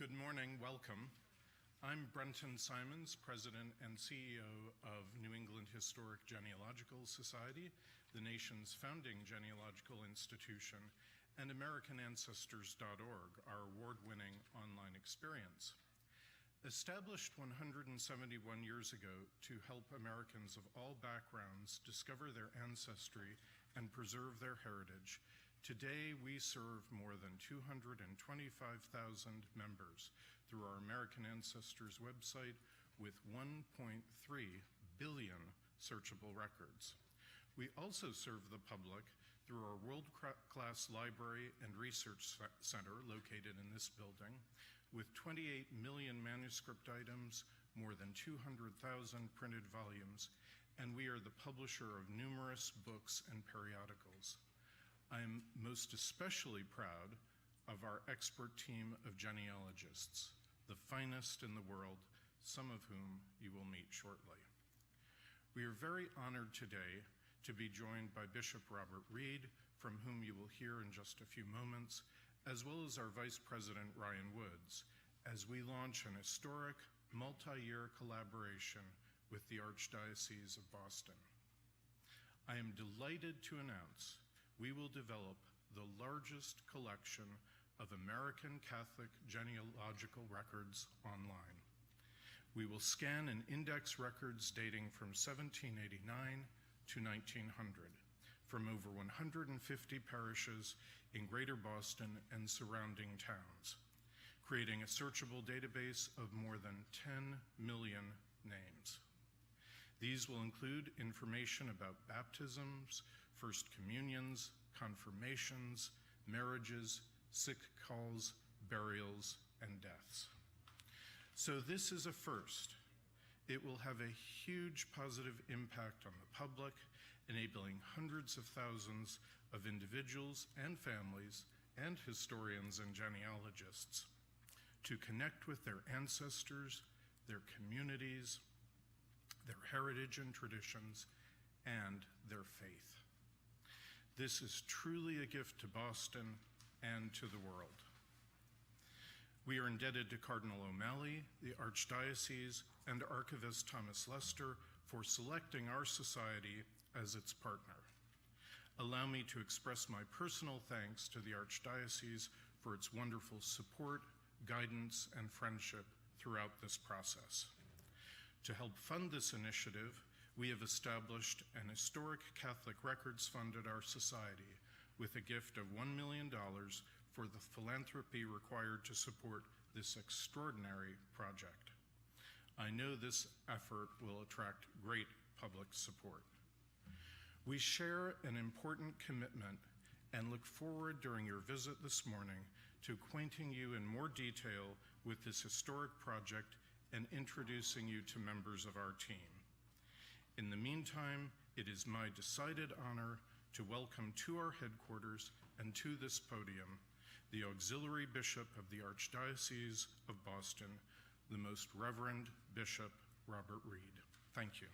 Good morning, welcome. I'm Brenton Simons, President and CEO of New England Historic Genealogical Society, the nation's founding genealogical institution, and AmericanAncestors.org, our award-winning online experience. Established 171 years ago to help Americans of all backgrounds discover their ancestry and preserve their heritage, today we serve more than 225,000 members through our American Ancestors website with 1.3 billion searchable records. We also serve the public through our world-class library and research center located in this building, with 28 million manuscript items, more than 200,000 printed volumes, and we are the publisher of numerous books and periodicals. I am most especially proud of our expert team of genealogists, the finest in the world, some of whom you will meet shortly. We are very honored today to be joined by Bishop Robert Reed, from whom you will hear in just a few moments, as well as our Vice President Ryan Woods, as we launch an historic multi-year collaboration with the Archdiocese of Boston. I am delighted to announce we will develop the largest collection of American Catholic genealogical records online. We will scan and index records dating from 1789 to 1900 from over 150 parishes in Greater Boston and surrounding towns, creating a searchable database of more than 10 million names. These will include information about baptisms, first communions, confirmations, marriages, sick calls, burials, and deaths. So this is a first. It will have a huge positive impact on the public, enabling hundreds of thousands of individuals and families and historians and genealogists to connect with their ancestors, their communities, their heritage and traditions, and their faith. This is truly a gift to Boston and to the world. We are indebted to Cardinal O'Malley, the Archdiocese, and Archivist Thomas Lester for selecting our society as its partner. Allow me to express my personal thanks to the Archdiocese for its wonderful support, guidance, and friendship throughout this process. To help fund this initiative, we have established an historic Catholic records fund at our society with a gift of $1 million for the philanthropy required to support this extraordinary project. I know this effort will attract great public support. We share an important commitment and look forward during your visit this morning to acquainting you in more detail with this historic project and introducing you to members of our team. In the meantime, it is my decided honor to welcome to our headquarters and to this podium the Auxiliary Bishop of the Archdiocese of Boston, the Most Reverend Bishop Robert Reed. Thank you.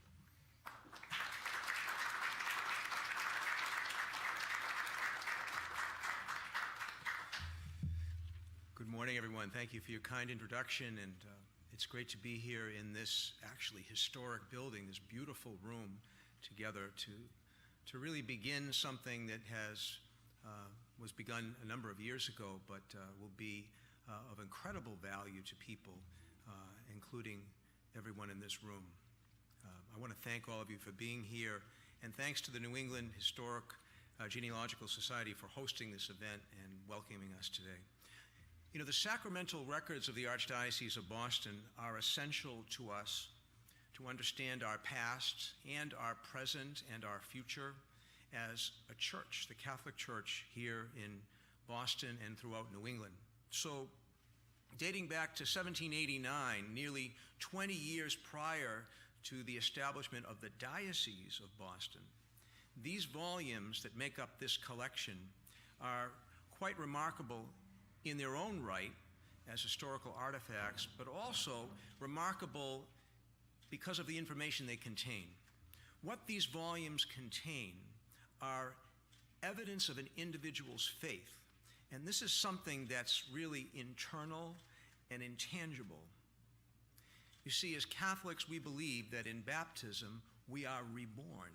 Good morning, everyone. Thank you for your kind introduction, and it's great to be here in this actually historic building, this beautiful room, together to really begin something that was begun a number of years ago, but will be of incredible value to people, including everyone in this room. I want to thank all of you for being here, and thanks to the New England Historic Genealogical Society for hosting this event and welcoming us today. You know, the sacramental records of the Archdiocese of Boston are essential to us to understand our past and our present and our future as a church, the Catholic Church here in Boston and throughout New England. So, dating back to 1789, nearly 20 years prior to the establishment of the Diocese of Boston, these volumes that make up this collection are quite remarkable in their own right as historical artifacts, but also remarkable because of the information they contain. What these volumes contain are evidence of an individual's faith, and this is something that's really internal and intangible. You see, as Catholics, we believe that in baptism we are reborn,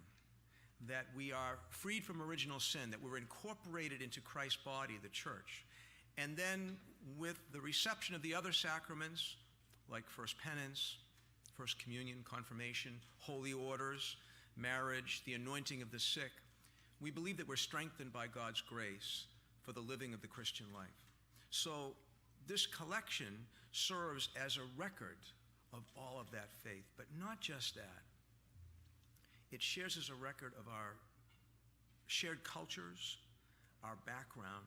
that we are freed from original sin, that we're incorporated into Christ's body, the church. And then with the reception of the other sacraments, like First Penance, First Communion, Confirmation, Holy Orders, marriage, the anointing of the sick, we believe that we're strengthened by God's grace for the living of the Christian life. So this collection serves as a record of all of that faith, but not just that. It shares as a record of our shared cultures, our background.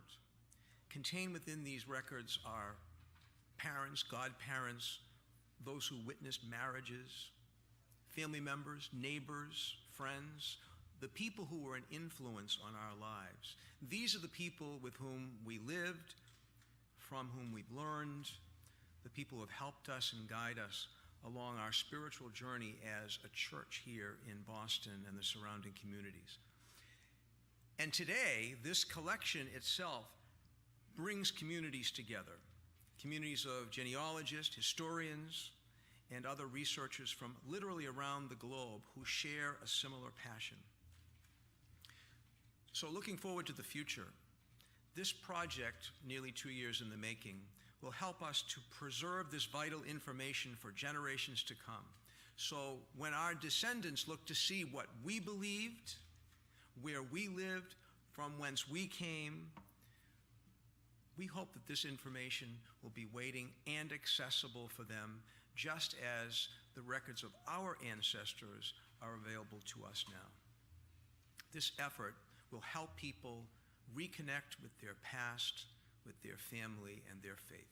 Contained within these records are parents, godparents, those who witnessed marriages, family members, neighbors, friends, the people who were an influence on our lives. These are the people with whom we lived, from whom we've learned, the people who have helped us and guide us along our spiritual journey as a church here in Boston and the surrounding communities. And today, this collection itself brings communities together, communities of genealogists, historians, and other researchers from literally around the globe who share a similar passion. So looking forward to the future, this project, nearly 2 years in the making, will help us to preserve this vital information for generations to come. So when our descendants look to see what we believed, where we lived, from whence we came, we hope that this information will be waiting and accessible for them, just as the records of our ancestors are available to us now. This effort will help people reconnect with their past, with their family, and their faith.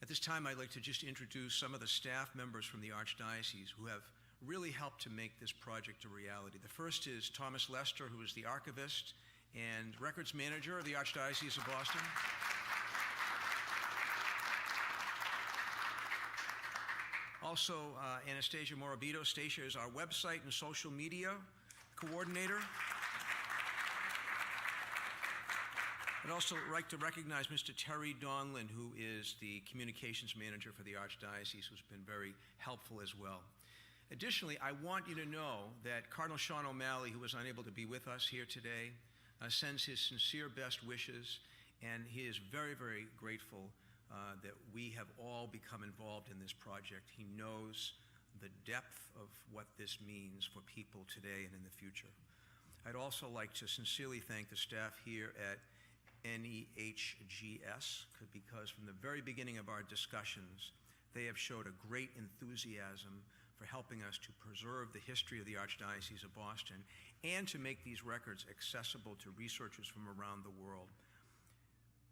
At this time, I'd like to just introduce some of the staff members from the Archdiocese who have really helped to make this project a reality. The first is Thomas Lester, who is the archivist and records manager of the Archdiocese of Boston. Also, Anastasia Morabito. Stacia is our website and social media coordinator. I'd also like to recognize Mr. Terry Donlin, who is the communications manager for the Archdiocese, who's been very helpful as well. Additionally, I want you to know that Cardinal Sean O'Malley, who was unable to be with us here today, sends his sincere best wishes, and he is very, very grateful that we have all become involved in this project. He knows the depth of what this means for people today and in the future. I'd also like to sincerely thank the staff here at NEHGS, because from the very beginning of our discussions, they have showed a great enthusiasm for helping us to preserve the history of the Archdiocese of Boston and to make these records accessible to researchers from around the world.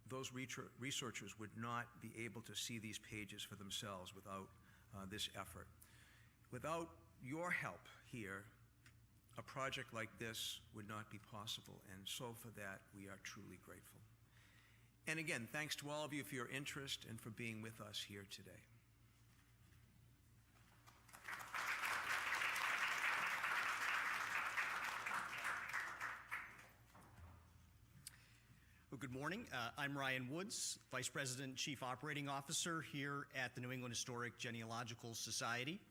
Those researchers would not be able to see these pages for themselves without this effort. Without your help here, a project like this would not be possible, and so for that, we are truly grateful. And again, thanks to all of you for your interest and for being with us here today. Well, good morning. I'm Ryan Woods, Vice President, Chief Operating Officer here at the New England Historic Genealogical Society.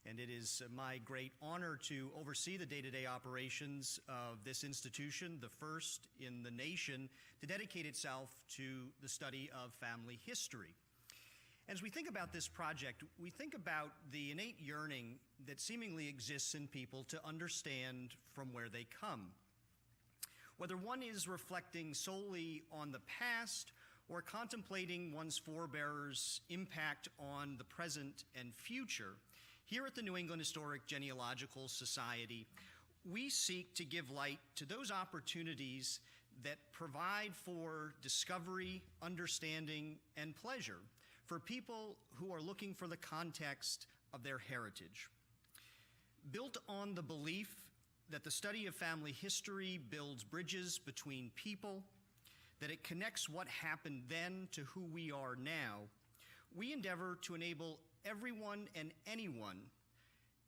And it is my great honor to oversee the day-to-day operations of this institution, the first in the nation to dedicate itself to the study of family history. As we think about this project, we think about the innate yearning that seemingly exists in people to understand from where they come. Whether one is reflecting solely on the past or contemplating one's forebearers' impact on the present and future, here at the New England Historic Genealogical Society, we seek to give light to those opportunities that provide for discovery, understanding, and pleasure for people who are looking for the context of their heritage. Built on the belief that the study of family history builds bridges between people, that it connects what happened then to who we are now, we endeavor to enable everyone and anyone,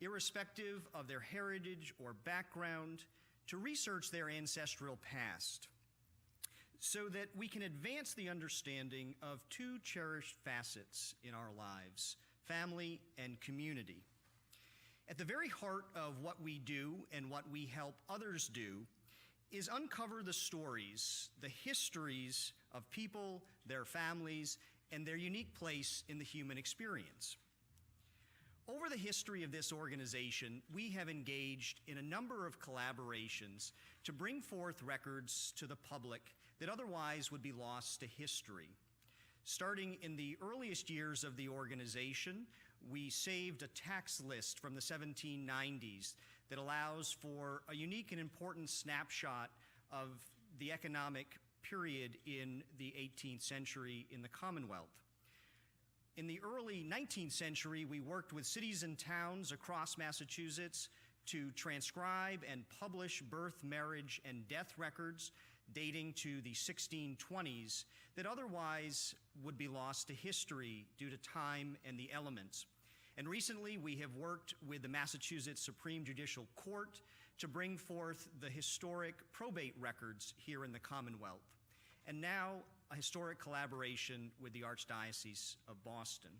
irrespective of their heritage or background, to research their ancestral past. so that we can advance the understanding of two cherished facets in our lives, family and community. At the very heart of what we do and what we help others do is uncover the stories, the histories of people, their families, and their unique place in the human experience. Over the history of this organization, we have engaged in a number of collaborations to bring forth records to the public that otherwise would be lost to history. Starting in the earliest years of the organization, we saved a tax list from the 1790s that allows for a unique and important snapshot of the economic period in the 18th century in the Commonwealth. In the early 19th century, we worked with cities and towns across Massachusetts to transcribe and publish birth, marriage, and death records dating to the 1620s that otherwise would be lost to history due to time and the elements. And recently, we have worked with the Massachusetts Supreme Judicial Court to bring forth the historic probate records here in the Commonwealth. And now, a historic collaboration with the Archdiocese of Boston.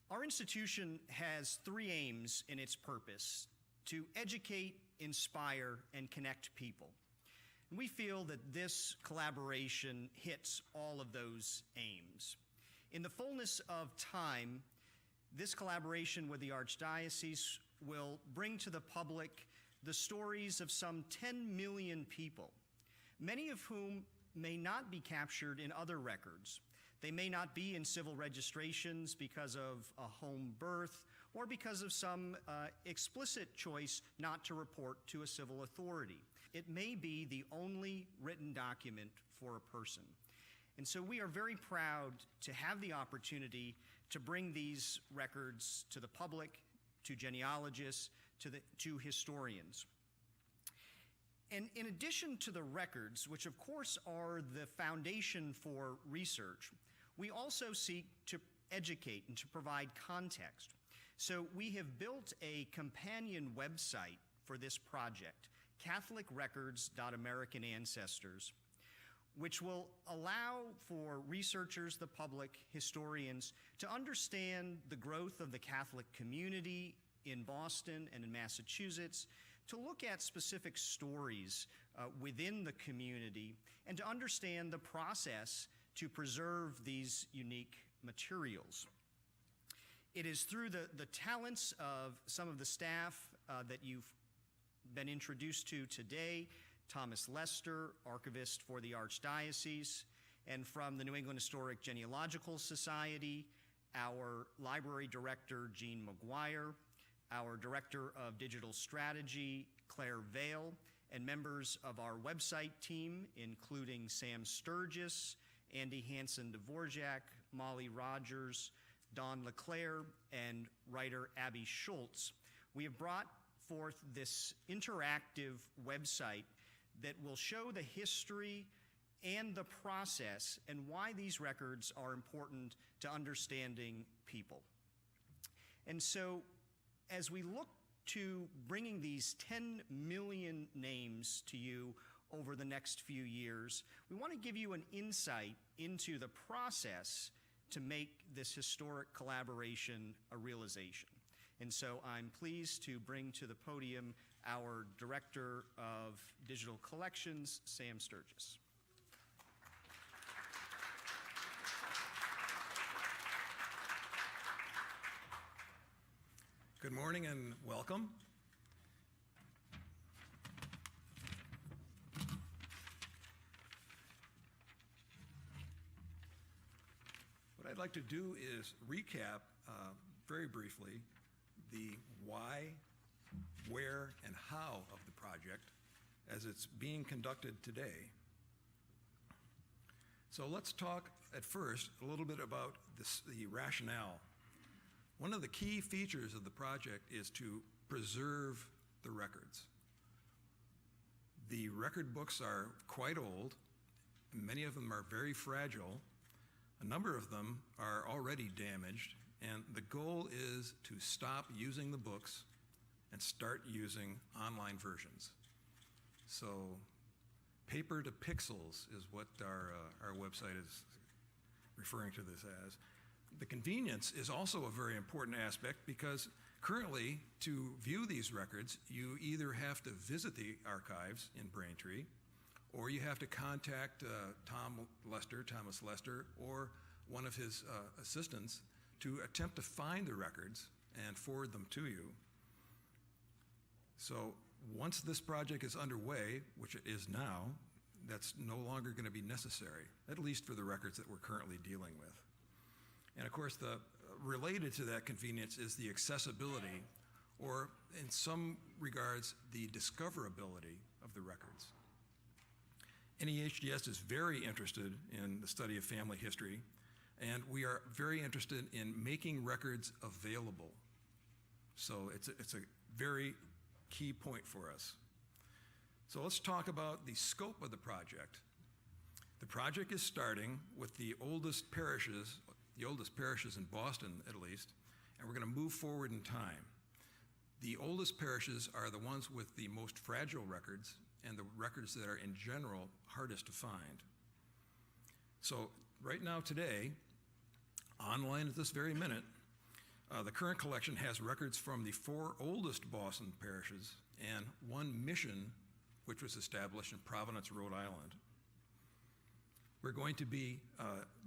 Our institution has three aims in its purpose: to educate, inspire, and connect people. And we feel that this collaboration hits all of those aims. In the fullness of time, this collaboration with the Archdiocese will bring to the public the stories of some 10 million people, many of whom may not be captured in other records. They may not be in civil registrations because of a home birth or because of some explicit choice not to report to a civil authority. It may be the only written document for a person. And so we are very proud to have the opportunity to bring these records to the public, to genealogists, to historians. And in addition to the records, which of course are the foundation for research, we also seek to educate and to provide context. So we have built a companion website for this project, CatholicRecords.AmericanAncestors, which will allow for researchers, the public, historians, to understand the growth of the Catholic community in Boston and in Massachusetts, to look at specific stories within the community, and to understand the process to preserve these unique materials. It is through the talents of some of the staff that you've been introduced to today: Thomas Lester, archivist for the Archdiocese, and from the New England Historic Genealogical Society, our library director, Jean McGuire, our Director of Digital Strategy, Claire Vale, and members of our website team, including Sam Sturgis, Andy Hansen-Dvorak, Molly Rogers, Don LeClaire, and writer Abby Schultz. We have brought forth this interactive website that will show the history and the process and why these records are important to understanding people. And so, as we look to bringing these 10 million names to you over the next few years, we want to give you an insight into the process to make this historic collaboration a realization. And so I'm pleased to bring to the podium our Director of Digital Collections, Sam Sturgis. Good morning and welcome. What I'd like to do is recap very briefly the why, where, and how of the project as it's being conducted today. So let's talk at first a little bit about the rationale. One of the key features of the project is to preserve the records. The record books are quite old. Many of them are very fragile. A number of them are already damaged, and the goal is to stop using the books and start using online versions. So Paper to pixels is what our website is referring to this as. The convenience is also a very important aspect because currently, to view these records, you either have to visit the archives in Braintree, or you have to contact Thomas Lester, or one of his assistants to attempt to find the records and forward them to you. So once this project is underway, which it is now, that's no longer going to be necessary, at least for the records that we're currently dealing with. And of course, related to that convenience is the accessibility, or in some regards, the discoverability of the records. NEHDS is very interested in the study of family history, and we are very interested in making records available. So it's a very key point for us. So let's talk about the scope of the project. The project is starting with the oldest parishes in Boston at least, and we're going to move forward in time. The oldest parishes are the ones with the most fragile records and the records that are in general hardest to find. So right now today, online at this very minute, the current collection has records from the 4 oldest Boston parishes and 1 mission which was established in Providence, Rhode Island. We're going to be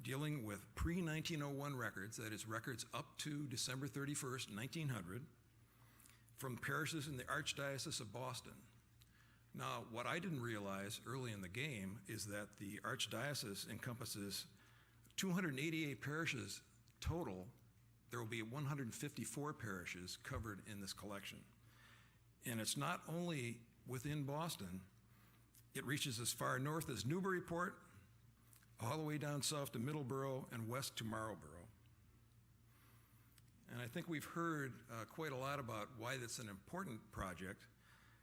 dealing with pre-1901 records, that is records up to December 31st, 1900, from parishes in the Archdiocese of Boston. Now, what I didn't realize early in the game is that the Archdiocese encompasses 288 parishes total. There will be 154 parishes covered in this collection. And it's not only within Boston, it reaches as far north as Newburyport, all the way down south to Middleborough and west to Marlborough. And I think we've heard quite a lot about why that's an important project,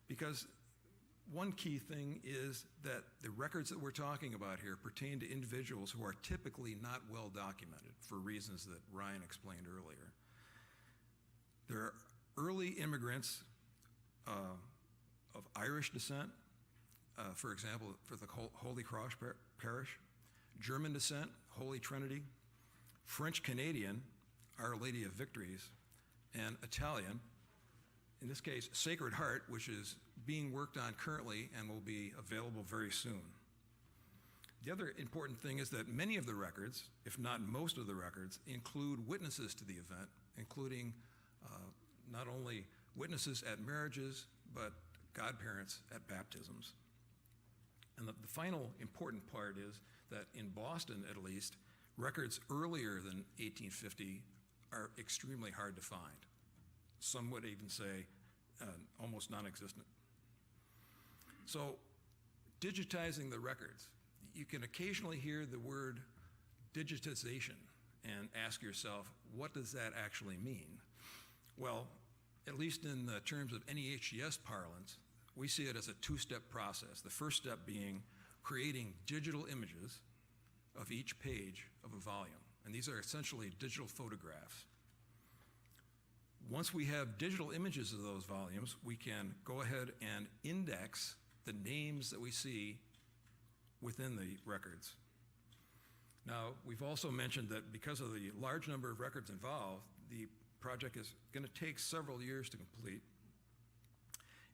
because one key thing is that the records that we're talking about here pertain to individuals who are typically not well documented for reasons that Ryan explained earlier. There are early immigrants of Irish descent, for example, for the Holy Cross Parish, German descent, Holy Trinity, French Canadian, Our Lady of Victories, and Italian, in this case, Sacred Heart, which is being worked on currently and will be available very soon. The other important thing is that many of the records, if not most of the records, include witnesses to the event, including not only witnesses at marriages, but godparents at baptisms. And the final important part is that in Boston, at least, records earlier than 1850 are extremely hard to find. Some would even say almost non-existent. So, digitizing the records. You can occasionally hear the word digitization and ask yourself, what does that actually mean? Well, at least in the terms of NEHDS parlance, we see it as a 2-step process. The first step being creating digital images of each page of a volume. And these are essentially digital photographs. Once we have digital images of those volumes, we can go ahead and index the names that we see within the records. Now, we've also mentioned that because of the large number of records involved, the project is going to take several years to complete.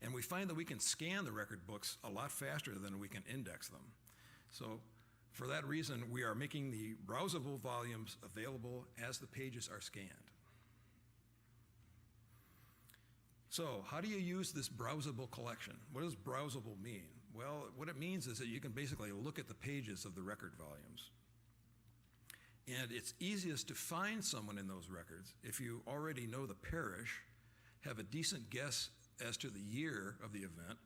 And we find that we can scan the record books a lot faster than we can index them. So for that reason, we are making the browsable volumes available as the pages are scanned. So how do you use this browsable collection? What does browsable mean? Well, what it means is that you can basically look at the pages of the record volumes. And it's easiest to find someone in those records if you already know the parish, have a decent guess as to the year of the event,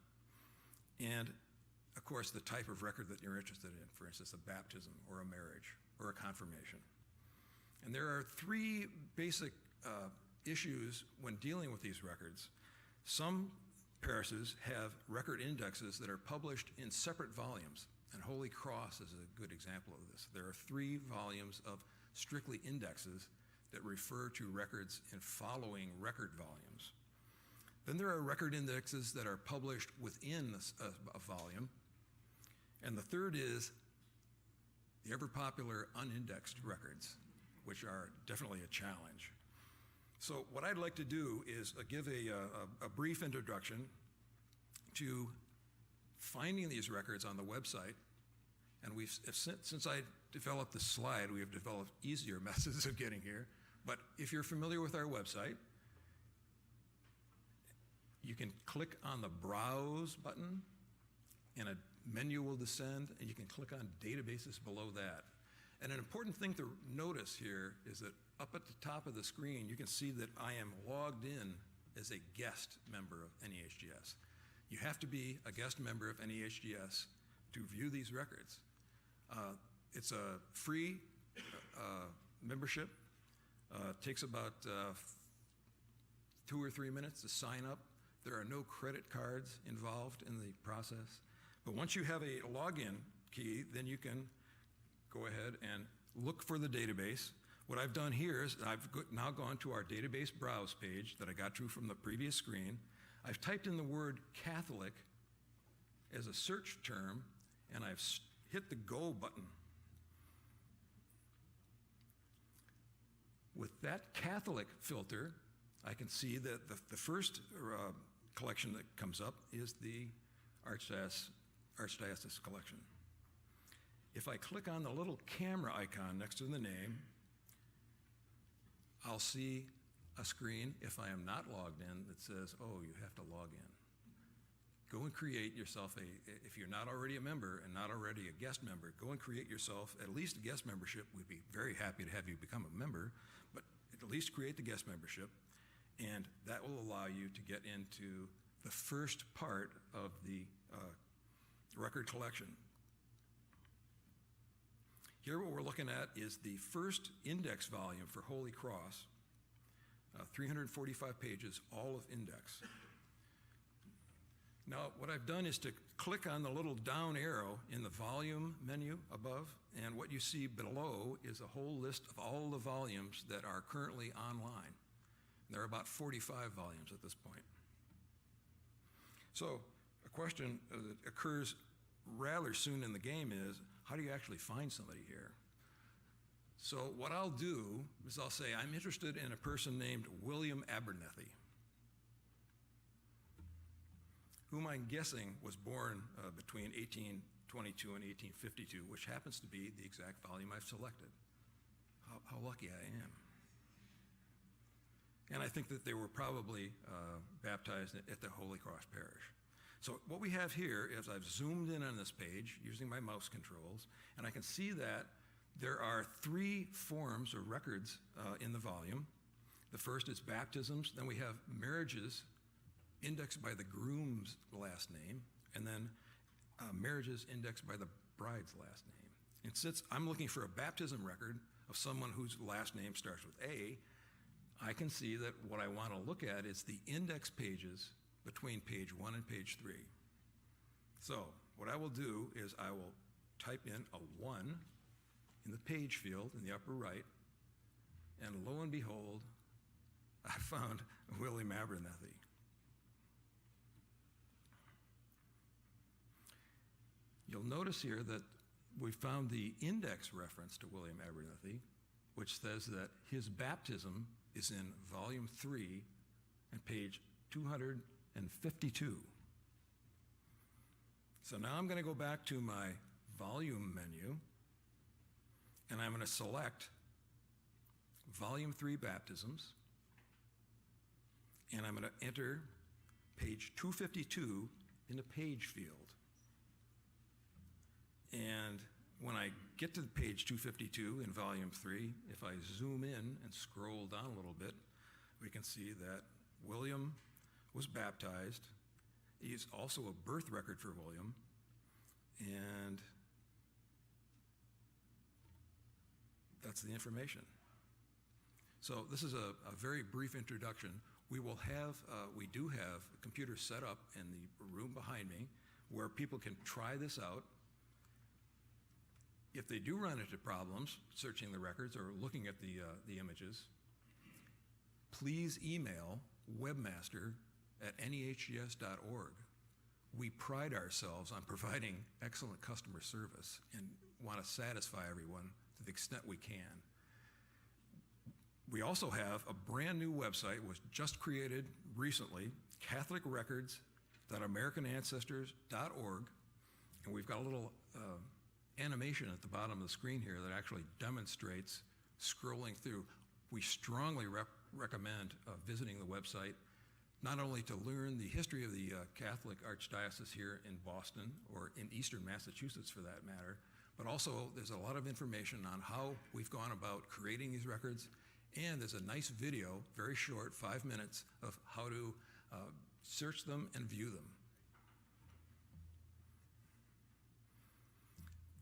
and of course the type of record that you're interested in, for instance, a baptism or a marriage or a confirmation. And there are 3 basic issues when dealing with these records. Some parishes have record indexes that are published in separate volumes, and Holy Cross is a good example of this. There are 3 volumes of strictly indexes that refer to records in following record volumes. Then there are record indexes that are published within a volume, And the third is the ever-popular unindexed records, which are definitely a challenge. So what I'd like to do is give a brief introduction to finding these records on the website. And since I developed this slide, we have developed easier methods of getting here. But if you're familiar with our website, you can click on the Browse button, and a menu will descend, and you can click on Databases below that. And an important thing to notice here is that up at the top of the screen, you can see that I am logged in as a guest member of NEHGS. You have to be a guest member of NEHGS to view these records. It's a free membership. It takes about 2 or 3 minutes to sign up. There are no credit cards involved in the process. But once you have a login key, then you can go ahead and look for the database. What I've done here is I've now gone to our database browse page that I got to from the previous screen. I've typed in the word Catholic as a search term, and I've hit the Go button. With that Catholic filter, I can see that the first collection that comes up is the Archdiocese collection. If I click on the little camera icon next to the name, I'll see a screen, if I am not logged in, that says, oh, you have to log in. Go and create yourself if you're not already a member and not already a guest member, go and create yourself at least a guest membership. We'd be very happy to have you become a member, but at least create the guest membership, and that will allow you to get into the first part of the record collection. Here what we're looking at is the first index volume for Holy Cross, 345 pages, all of index. Now, what I've done is to click on the little down arrow in the volume menu above, and what you see below is a whole list of all the volumes that are currently online. There are about 45 volumes at this point. So, a question that occurs rather soon in the game is, how do you actually find somebody here? So what I'll do is I'll say, I'm interested in a person named William Abernethy, whom I'm guessing was born between 1822 and 1852, which happens to be the exact volume I've selected. How lucky I am. And I think that they were probably baptized at the Holy Cross Parish. So what we have here is I've zoomed in on this page using my mouse controls, and I can see that there are 3 forms or records in the volume. The first is baptisms, then we have marriages indexed by the groom's last name, and then marriages indexed by the bride's last name. And since I'm looking for a baptism record of someone whose last name starts with A, I can see that what I want to look at is the index pages between page 1 and page 3. So what I will do is I will type in a 1 in the page field in the upper right, and lo and behold, I found William Abernethy. You'll notice here that we found the index reference to William Abernethy, which says that his baptism is in volume 3 and page 252. So now I'm going to go back to my volume menu, and I'm going to select volume 3 baptisms, and I'm going to enter page 252 in the page field. And when I get to page 252 in volume 3, if I zoom in and scroll down a little bit, we can see that William was baptized. He's also a birth record for William. And that's the information. So this is a very brief introduction. We do have a computer set up in the room behind me where people can try this out. If they do run into problems searching the records or looking at the images, please email webmaster@nehgs.org. we pride ourselves on providing excellent customer service and want to satisfy everyone to the extent we can. We also have a brand new website, was just created recently, catholicrecords.americanancestors.org, and we've got a little animation at the bottom of the screen here that actually demonstrates scrolling through. We strongly recommend visiting the website, not only to learn the history of the Catholic Archdiocese here in Boston, or in Eastern Massachusetts for that matter, but also there's a lot of information on how we've gone about creating these records, and there's a nice video, very short, 5 minutes, of how to search them and view them.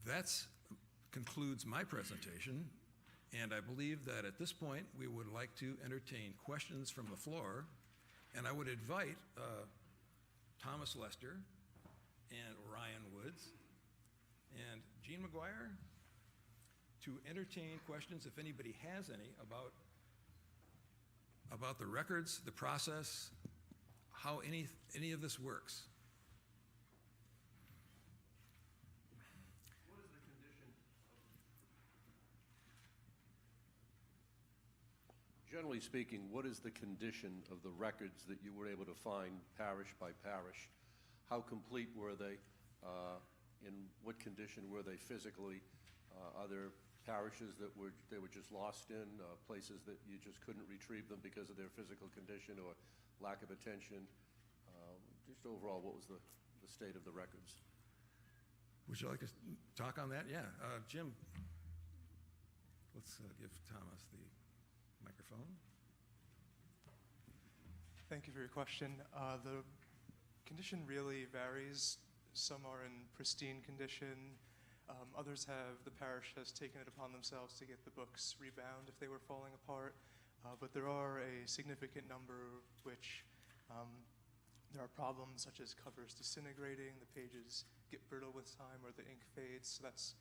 That concludes my presentation, and I believe that at this point we would like to entertain questions from the floor, and I would invite Thomas Lester and Ryan Woods and Jean McGuire to entertain questions, if anybody has any, about the records, the process, how any of this works. What is the condition of, generally speaking, what is the condition of the records that you were able to find parish by parish? How complete were they? In what condition were they physically? Are there parishes that they were just lost in, places that you just couldn't retrieve them because of their physical condition or lack of attention? Just overall, what was the state of the records? Would you like to talk on that? Yeah, Jim, let's give Thomas the microphone. Thank you for your question. The condition really varies. Some are in pristine condition. Others the parish has taken it upon themselves to get the books rebound if they were falling apart. But there are a significant number which there are problems such as covers disintegrating, the pages get brittle with time, or the ink fades. So that's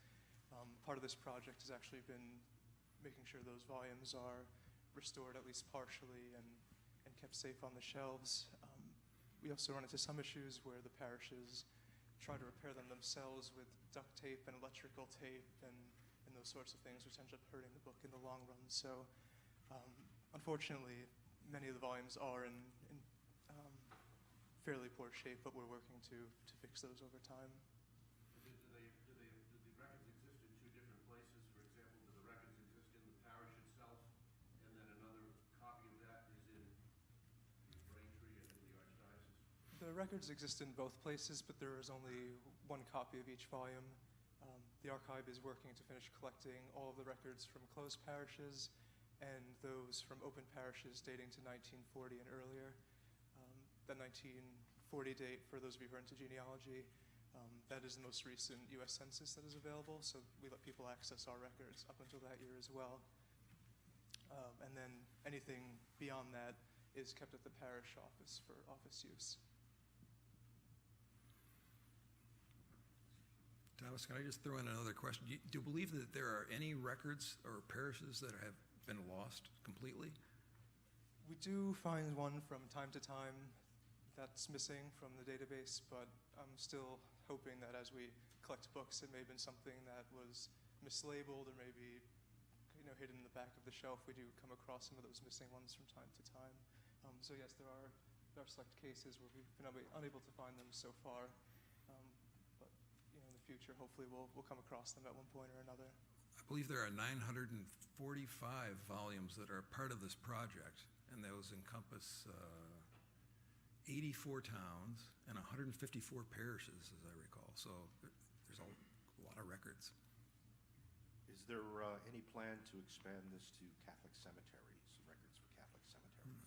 part of this project has actually been making sure those volumes are restored at least partially and kept safe on the shelves. We also run into some issues where the parishes try to repair them themselves with duct tape and electrical tape and those sorts of things, which ends up hurting the book in the long run. So unfortunately, many of the volumes are in fairly poor shape, but we're working to fix those over time. Do the records exist in two different places? For example, do the records exist in the parish itself, and then another copy of that is in Braintree and in the Archdiocese? The records exist in both places, but there is only one copy of each volume. The archive is working to finish collecting all of the records from closed parishes and those from open parishes dating to 1940 and earlier. The 1940 date, for those of you who are into genealogy, that is the most recent U.S. Census that is available, so we let people access our records up until that year as well. And then anything beyond that is kept at the parish office for office use. Thomas, can I just throw in another question? Do you believe that there are any records or parishes that have been lost completely? We do find one from time to time that's missing from the database, but I'm still hoping that as we collect books, it may have been something that was mislabeled or maybe hidden in the back of the shelf. We do come across some of those missing ones from time to time. So yes, there are select cases where we've been unable to find them so far. But in the future, hopefully we'll come across them at one point or another. I believe there are 945 volumes that are part of this project, and those encompass 84 towns and 154 parishes, as I recall. So there's a lot of records. Is there any plan to expand this to Catholic cemeteries, records for Catholic cemeteries?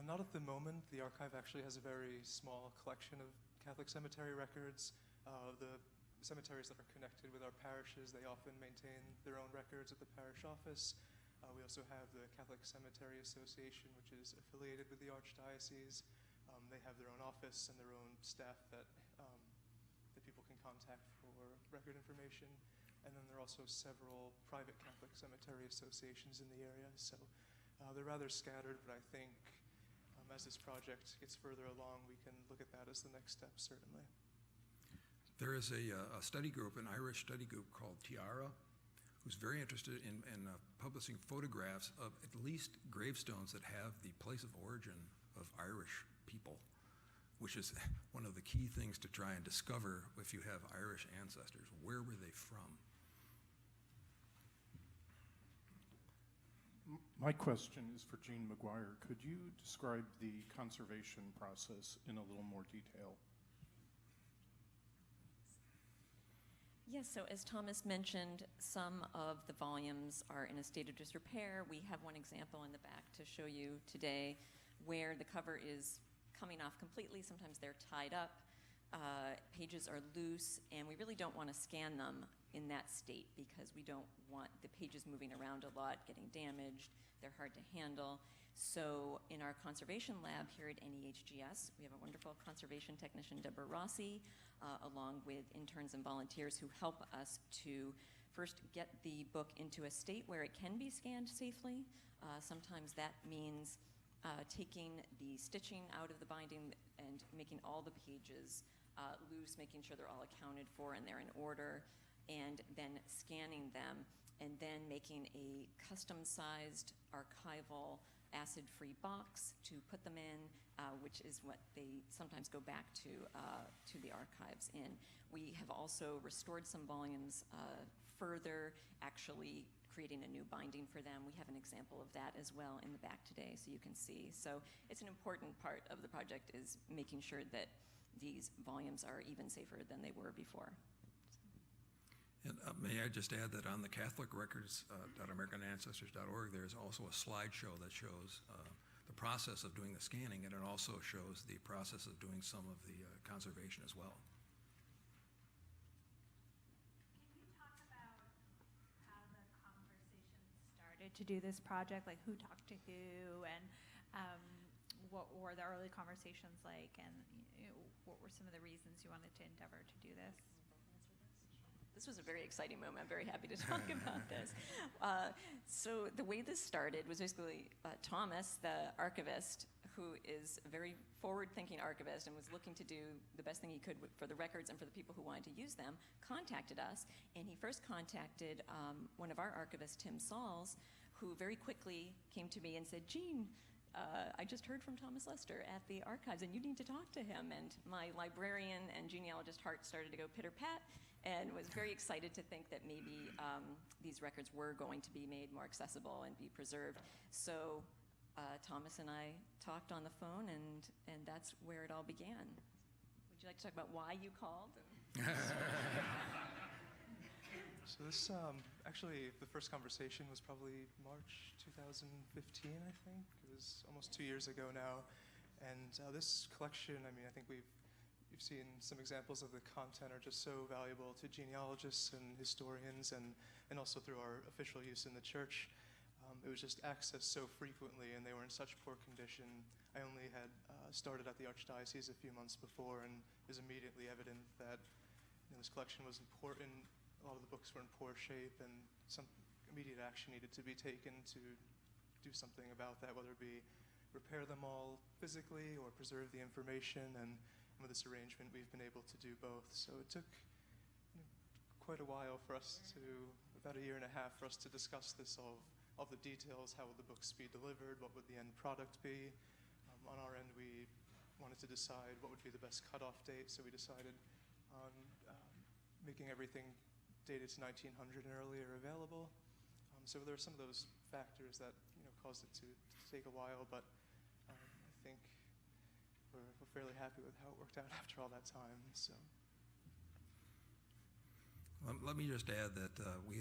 Not at the moment. The archive actually has a very small collection of Catholic cemetery records. The cemeteries that are connected with our parishes, they often maintain their own records at the parish office. We also have the Catholic Cemetery Association, which is affiliated with the Archdiocese. They have their own office and their own staff that people can contact for record information. And then there are also several private Catholic cemetery associations in the area. So they're rather scattered, but I think as this project gets further along, we can look at that as the next step, certainly. There is a study group, an Irish study group called Tiara, who's very interested in publishing photographs of at least gravestones that have the place of origin of Irish people, which is one of the key things to try and discover if you have Irish ancestors. Where were they from? My question is for Jean McGuire. Could you describe the conservation process in a little more detail? Yes, so as Thomas mentioned, some of the volumes are in a state of disrepair. We have one example in the back to show you today where the cover is coming off completely. Sometimes they're tied up, pages are loose, and we really don't want to scan them in that state because we don't want the pages moving around a lot, getting damaged. They're hard to handle. So in our conservation lab here at NEHGS, we have a wonderful conservation technician, Deborah Rossi, along with interns and volunteers who help us to first get the book into a state where it can be scanned safely. Sometimes that means taking the stitching out of the binding and making all the pages loose, making sure they're all accounted for and they're in order, and then scanning them, and then making a custom-sized archival acid-free box to put them in, which is what they sometimes go back to the archives in. We have also restored some volumes further, actually creating a new binding for them. We have an example of that as well in the back today, so you can see. So it's an important part of the project, is making sure that these volumes are even safer than they were before. And may I just add that on the CatholicRecords.AmericanAncestors.org, there's also a slideshow that shows the process of doing the scanning, and it also shows the process of doing some of the conservation as well. Can you talk about how the conversation started to do this project? Like, who talked to who, and what were the early conversations like, and what were some of the reasons you wanted to endeavor to do this? This was a very exciting moment. I'm very happy to talk about this. So the way this started was basically Thomas, the archivist, who is a very forward-thinking archivist and was looking to do the best thing he could for the records and for the people who wanted to use them, contacted us. And he first contacted one of our archivists, Tim Sauls, who very quickly came to me and said, Jean, I just heard from Thomas Lester at the archives, and you need to talk to him. And my librarian and genealogist heart started to go pitter-pat, and was very excited to think that maybe these records were going to be made more accessible and be preserved. So Thomas and I talked on the phone, and that's where it all began. Would you like to talk about why you called? So this, actually, the first conversation was probably March 2015, I think. It was almost 2 years ago now. And this collection, I mean, I think you've seen some examples of the content are just so valuable to genealogists and historians, and also through our official use in the church. It was just accessed so frequently, and they were in such poor condition. I only had started at the Archdiocese a few months before, and it was immediately evident that this collection was important. A lot of the books were in poor shape, and some immediate action needed to be taken to do something about that, whether it be repair them all physically or preserve the information. And with this arrangement, we've been able to do both. So it took quite a while for us to, about a year and a half, for us to discuss this, all the details. How would the books be delivered? What would the end product be? On our end, we wanted to decide what would be the best cutoff date, so we decided on making everything dated to 1900 and earlier available. So there are some of those factors that caused it to take a while, but I think we're fairly happy with how it worked out after all that time. So let me just add that we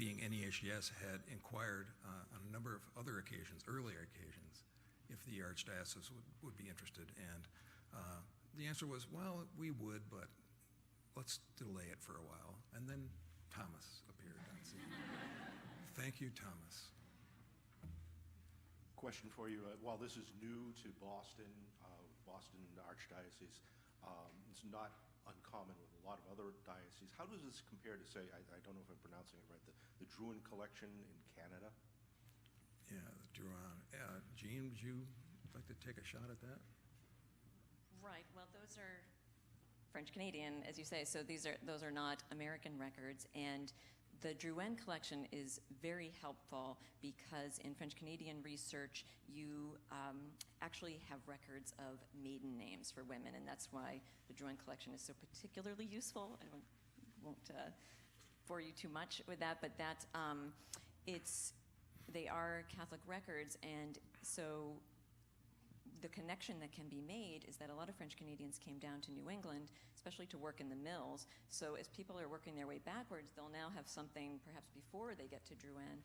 being NEHGS had inquired on a number of other occasions, earlier occasions, if the Archdiocese would be interested, and the answer was, well, we would, but let's delay it for a while. And then Thomas appeared on scene. Thank you, Thomas. Question for you. While this is new to Boston, Boston Archdiocese, it's not uncommon with a lot of other dioceses. How does this compare to, say, I don't know if I'm pronouncing it right, the Druin collection in Canada? Yeah, the Druin. Jean, would you like to take a shot at that? Right, well, those are French-Canadian, as you say, so those are not American records, and the Drouin collection is very helpful because in French-Canadian research, you actually have records of maiden names for women, and that's why the Drouin collection is so particularly useful. I won't bore you too much with that, but that they are Catholic records, and so the connection that can be made is that a lot of French Canadians came down to New England, especially to work in the mills. So as people are working their way backwards, they'll now have something perhaps before they get to Drouin.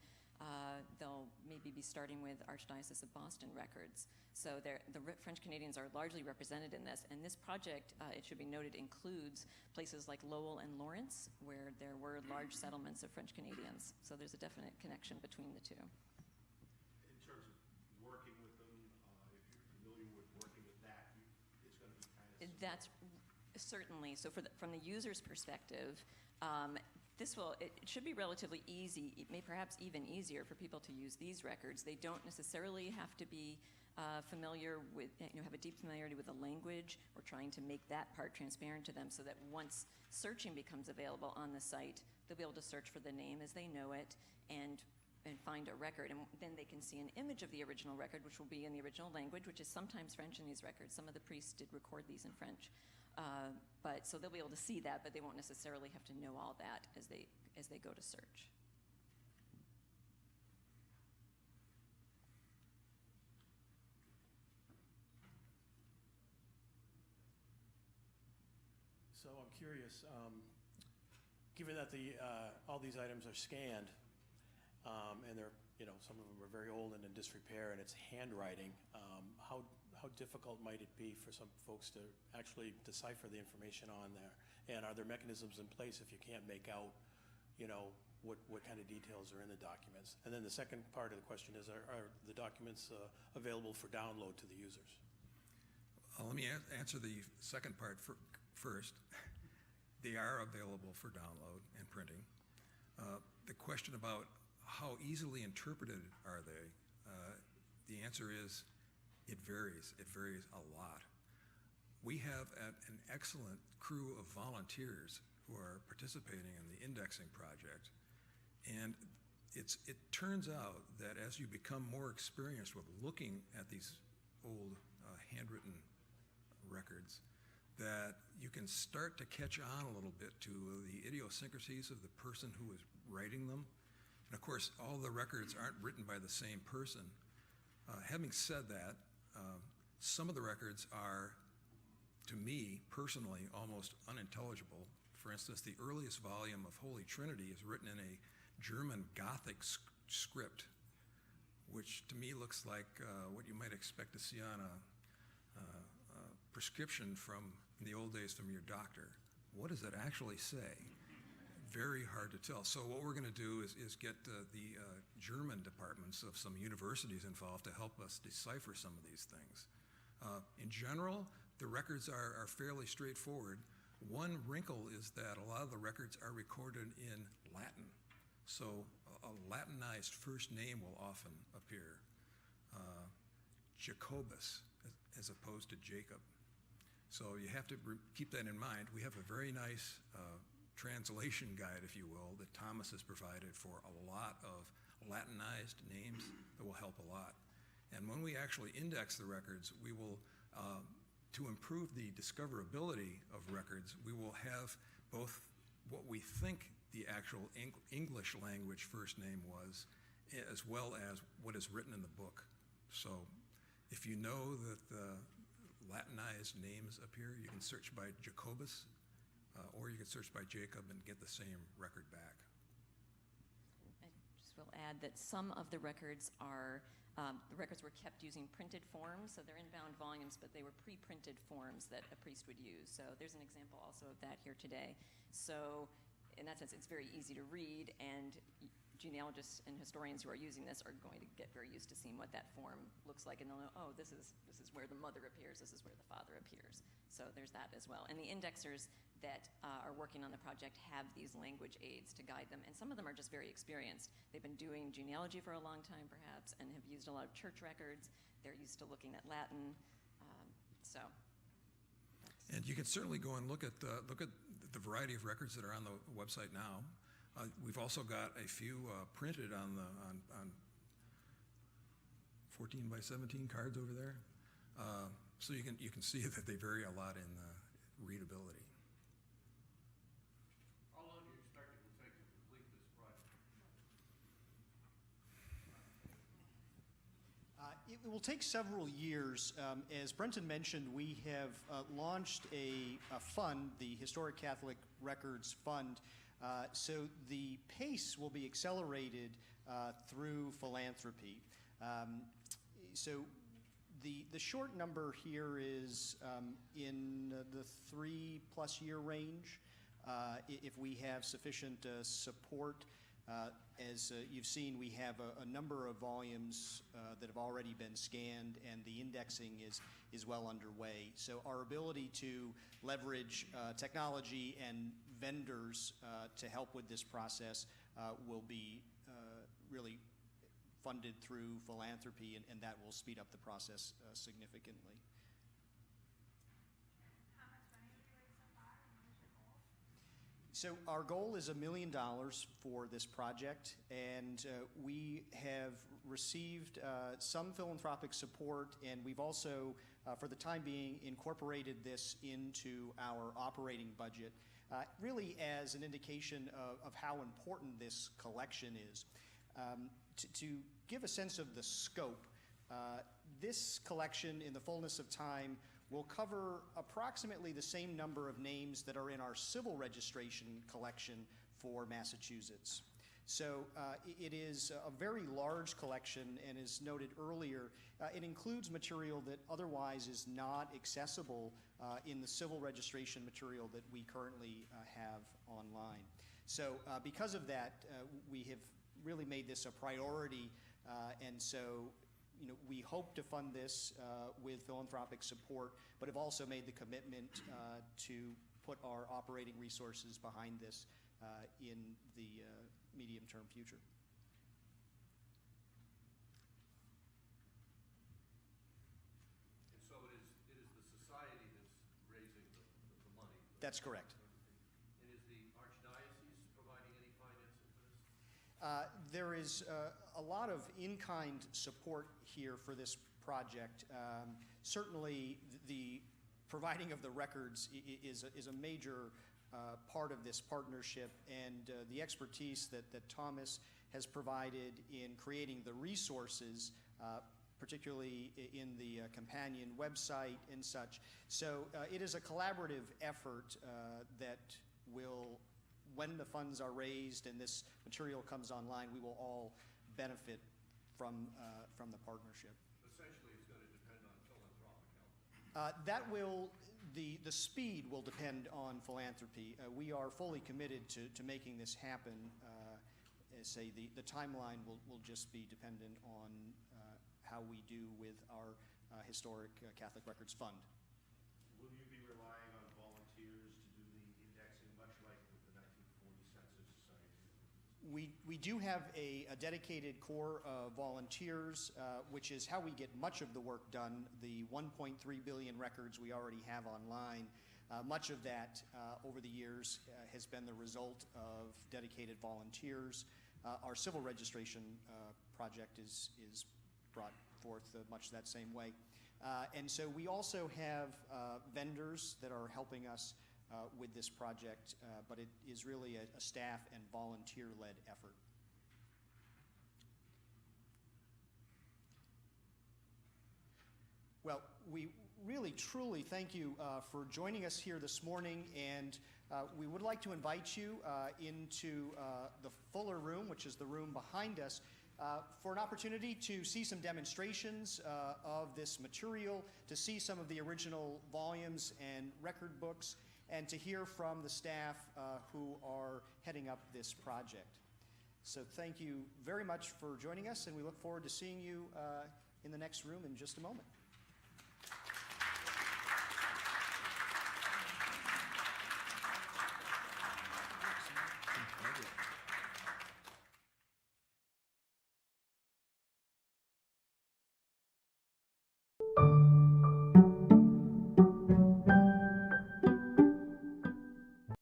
They'll maybe be starting with Archdiocese of Boston records. So the French Canadians are largely represented in this. And this project, it should be noted, includes places like Lowell and Lawrence, where there were large settlements of French Canadians. So there's a definite connection between the two. In terms of working with them, if you're familiar with working with that, it's going to be kind of similar. That's certainly, so from the user's perspective, it should be relatively easy, it may perhaps even easier for people to use these records. They don't necessarily have to be familiar with, have a deep familiarity with the language. We're trying to make that part transparent to them so that once searching becomes available on the site, they'll be able to search for the name as they know it and find a record. And then they can see an image of the original record, which will be in the original language, which is sometimes French in these records. Some of the priests did record these in French. So they'll be able to see that, but they won't necessarily have to know all that as they go to search. So I'm curious, given that all these items are scanned, and they're, some of them are very old and in disrepair, and it's handwriting, how difficult might it be for some folks to actually decipher the information on there? And are there mechanisms in place if you can't make out, what kind of details are in the documents? And then the second part of the question is, are the documents available for download to the users? Let me answer the second part first. They are available for download and printing. The question about how easily interpreted are they, the answer is it varies. It varies a lot. We have an excellent crew of volunteers who are participating in the indexing project, and it turns out that as you become more experienced with looking at these old handwritten records, that you can start to catch on a little bit to the idiosyncrasies of the person who is writing them. And of course, all the records aren't written by the same person. Having said that, some of the records are, to me personally, almost unintelligible. For instance, the earliest volume of Holy Trinity is written in a German Gothic script, which to me looks like what you might expect to see on a prescription from in the old days from your doctor. What does it actually say? Very hard to tell. So what we're going to do is get the German departments of some universities involved to help us decipher some of these things. In general, the records are fairly straightforward. One wrinkle is that a lot of the records are recorded in Latin. So a Latinized first name will often appear. Jacobus as opposed to Jacob. So you have to keep that in mind. We have a very nice translation guide, if you will, that Thomas has provided for a lot of Latinized names that will help a lot. And when we actually index the records, we will, to improve the discoverability of records, we will have both what we think the actual English language first name was, as well as what is written in the book. So if you know that the Latinized names appear, you can search by Jacobus, or you can search by Jacob and get the same record back. I just will add that some of the records were kept using printed forms, so they're inbound volumes, but they were pre-printed forms that a priest would use. So there's an example also of that here today. So in that sense, it's very easy to read, and genealogists and historians who are using this are going to get very used to seeing what that form looks like, and they'll know, oh, this is where the mother appears, this is where the father appears. So there's that as well. And the indexers, that are working on the project have these language aids to guide them, and some of them are just very experienced. They've been doing genealogy for a long time, perhaps, and have used a lot of church records. They're used to looking at Latin, so. And you can certainly go and look at the variety of records that are on the website now. We've also got a few printed on 14 by 17 cards over there, so you can see that they vary a lot in readability. How long do you expect it will take to complete this project? It will take several years. As Brenton mentioned, we have launched a fund, the Historic Catholic Records Fund, so the pace will be accelerated through philanthropy. So the short number here is in the 3+ year range. If we have sufficient support, as you've seen, we have a number of volumes that have already been scanned, and the indexing is well underway. So our ability to leverage technology and vendors to help with this process will be really funded through philanthropy, and that will speed up the process significantly. How much money have you raised so far, and what is your goal? So our goal is $1 million for this project, and we have received some philanthropic support, and we've also, for the time being, incorporated this into our operating budget, really as an indication of how important this collection is. To give a sense of the scope, this collection, in the fullness of time, will cover approximately the same number of names that are in our civil registration collection for Massachusetts. So it is a very large collection, and as noted earlier, it includes material that otherwise is not accessible in the civil registration material that we currently have online. So because of that, we have really made this a priority, and so we hope to fund this with philanthropic support, but have also made the commitment to put our operating resources behind this in the medium-term future. And so it is the society that's raising the money? That's correct. And is the Archdiocese providing any financing for this? There is a lot of in-kind support here for this project. Certainly, the providing of the records is a major part of this partnership, and the expertise that Thomas has provided in creating the resources, particularly in the companion website and such. So it is a collaborative effort that will, when the funds are raised and this material comes online, we will all benefit from the partnership. Essentially, it's going to depend on philanthropic help. That will, the speed will depend on philanthropy. We are fully committed to making this happen. As say, the timeline will just be dependent on how we do with our Historic Catholic Records Fund. Will you be relying on volunteers to do the indexing, much like with the 1940 census society? We do have a dedicated corps of volunteers, which is how we get much of the work done. The 1.3 billion records we already have online, much of that over the years has been the result of dedicated volunteers. Our civil registration project is brought forth much that same way. And so we also have vendors that are helping us with this project, but it is really a staff and volunteer-led effort. Well, we really, truly thank you for joining us here this morning, and we would like to invite you into the Fuller Room, which is the room behind us, for an opportunity to see some demonstrations of this material, to see some of the original volumes and record books, and to hear from the staff who are heading up this project. So thank you very much for joining us, and we look forward to seeing you in the next room in just a moment.